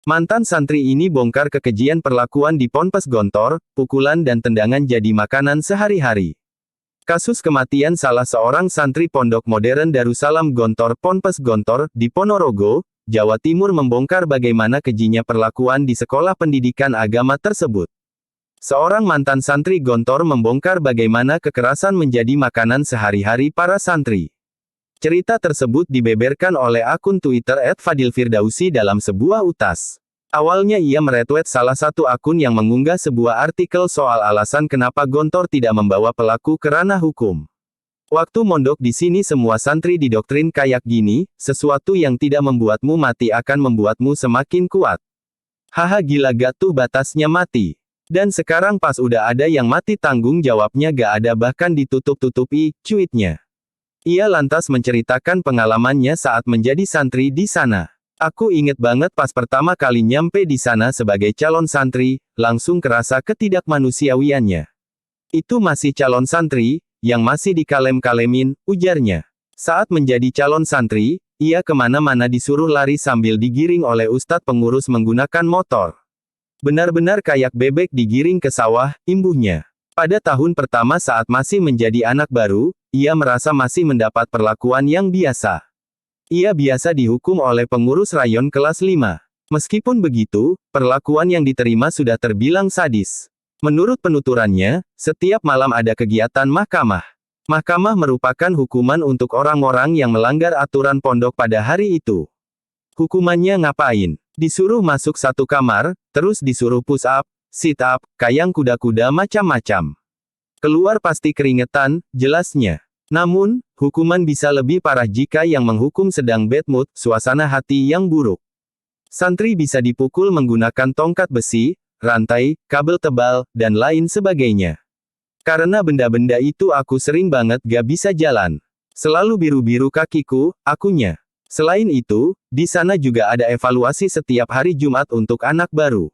Mantan santri ini bongkar kekejian perlakuan di Ponpes Gontor, pukulan dan tendangan jadi makanan sehari-hari. Kasus kematian salah seorang santri Pondok Modern Darussalam Gontor Ponpes Gontor, di Ponorogo, Jawa Timur membongkar bagaimana kejinya perlakuan di sekolah pendidikan agama tersebut. Seorang mantan santri Gontor membongkar bagaimana kekerasan menjadi makanan sehari-hari para santri. Cerita tersebut dibeberkan oleh akun Twitter @fadilfirdausi dalam sebuah utas. Awalnya ia meretweet salah satu akun yang mengunggah sebuah artikel soal alasan kenapa Gontor tidak membawa pelaku ke ranah hukum. Waktu mondok di sini semua santri didoktrin kayak gini, sesuatu yang tidak membuatmu mati akan membuatmu semakin kuat. Haha gila gak tuh batasnya mati. Dan sekarang pas udah ada yang mati tanggung jawabnya gak ada bahkan ditutup-tutupi, cuitnya. Ia lantas menceritakan pengalamannya saat menjadi santri di sana. Aku inget banget pas pertama kali nyampe di sana sebagai calon santri, langsung kerasa ketidakmanusiawiannya. Itu masih calon santri, yang masih dikalem-kalemin, ujarnya. Saat menjadi calon santri, ia kemana-mana disuruh lari sambil digiring oleh ustadz pengurus menggunakan motor. Benar-benar kayak bebek digiring ke sawah, imbuhnya. Pada tahun pertama saat masih menjadi anak baru, ia merasa masih mendapat perlakuan yang biasa. Ia biasa dihukum oleh pengurus rayon kelas 5. Meskipun begitu, perlakuan yang diterima sudah terbilang sadis. Menurut penuturannya, setiap malam ada kegiatan mahkamah. Mahkamah merupakan hukuman untuk orang-orang yang melanggar aturan pondok pada hari itu. Hukumannya ngapain? Disuruh masuk satu kamar, terus disuruh push up, sit up, kayang kuda-kuda macam-macam. Keluar pasti keringetan, jelasnya. Namun, hukuman bisa lebih parah jika yang menghukum sedang bad mood, suasana hati yang buruk. Santri bisa dipukul menggunakan tongkat besi, rantai, kabel tebal, dan lain sebagainya. Karena benda-benda itu aku sering banget gak bisa jalan. Selalu biru-biru kakiku, akunya. Selain itu, di sana juga ada evaluasi setiap hari Jumat untuk anak baru.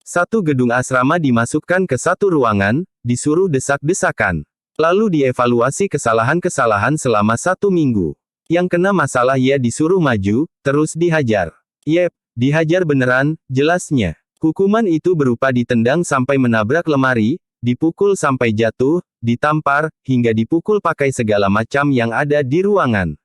Satu gedung asrama dimasukkan ke satu ruangan, disuruh desak-desakan. Lalu dievaluasi kesalahan-kesalahan selama 1 minggu. Yang kena masalah ya disuruh maju, terus dihajar. Yep, dihajar beneran, jelasnya. Hukuman itu berupa ditendang sampai menabrak lemari, dipukul sampai jatuh, ditampar, hingga dipukul pakai segala macam yang ada di ruangan.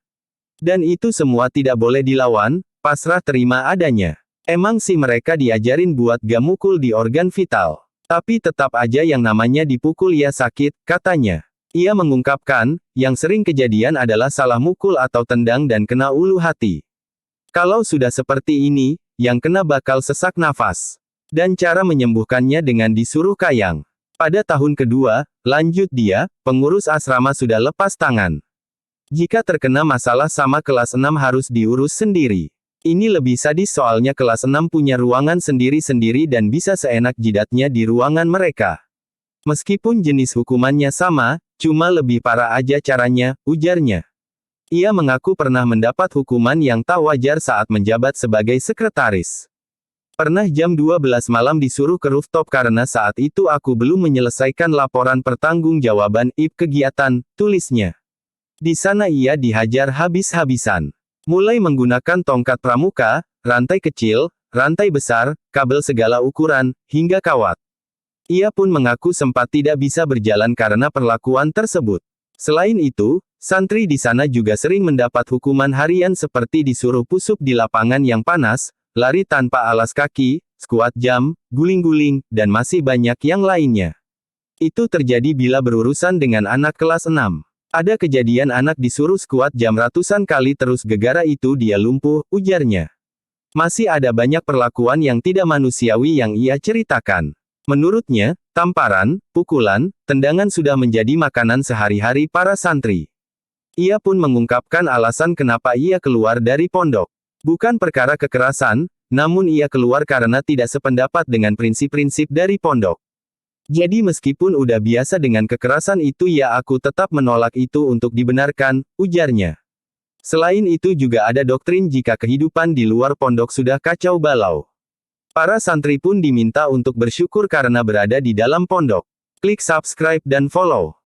Dan itu semua tidak boleh dilawan, pasrah terima adanya. Emang sih mereka diajarin buat gak mukul di organ vital. Tapi tetap aja yang namanya dipukul ya sakit, katanya. Ia mengungkapkan, yang sering kejadian adalah salah mukul atau tendang dan kena ulu hati. Kalau sudah seperti ini, yang kena bakal sesak nafas. Dan cara menyembuhkannya dengan disuruh kayang. Pada tahun kedua, lanjut dia, pengurus asrama sudah lepas tangan. Jika terkena masalah sama kelas 6 harus diurus sendiri. Ini lebih sadis soalnya kelas 6 punya ruangan sendiri-sendiri dan bisa seenak jidatnya di ruangan mereka. Meskipun jenis hukumannya sama, cuma lebih parah aja caranya, ujarnya. Ia mengaku pernah mendapat hukuman yang tak wajar saat menjabat sebagai sekretaris. Pernah jam 12 malam disuruh ke rooftop karena saat itu aku belum menyelesaikan laporan pertanggungjawaban IP kegiatan, tulisnya. Di sana ia dihajar habis-habisan. Mulai menggunakan tongkat pramuka, rantai kecil, rantai besar, kabel segala ukuran, hingga kawat. Ia pun mengaku sempat tidak bisa berjalan karena perlakuan tersebut. Selain itu, santri di sana juga sering mendapat hukuman harian seperti disuruh push up di lapangan yang panas, lari tanpa alas kaki, squat jam, guling-guling, dan masih banyak yang lainnya. Itu terjadi bila berurusan dengan anak kelas 6. Ada kejadian anak disuruh squat jam ratusan kali terus gegara itu dia lumpuh, ujarnya. Masih ada banyak perlakuan yang tidak manusiawi yang ia ceritakan. Menurutnya, tamparan, pukulan, tendangan sudah menjadi makanan sehari-hari para santri. Ia pun mengungkapkan alasan kenapa ia keluar dari pondok. Bukan perkara kekerasan, namun ia keluar karena tidak sependapat dengan prinsip-prinsip dari pondok. Jadi meskipun udah biasa dengan kekerasan itu ya aku tetap menolak itu untuk dibenarkan, ujarnya. Selain itu juga ada doktrin jika kehidupan di luar pondok sudah kacau balau. Para santri pun diminta untuk bersyukur karena berada di dalam pondok. Klik subscribe dan follow.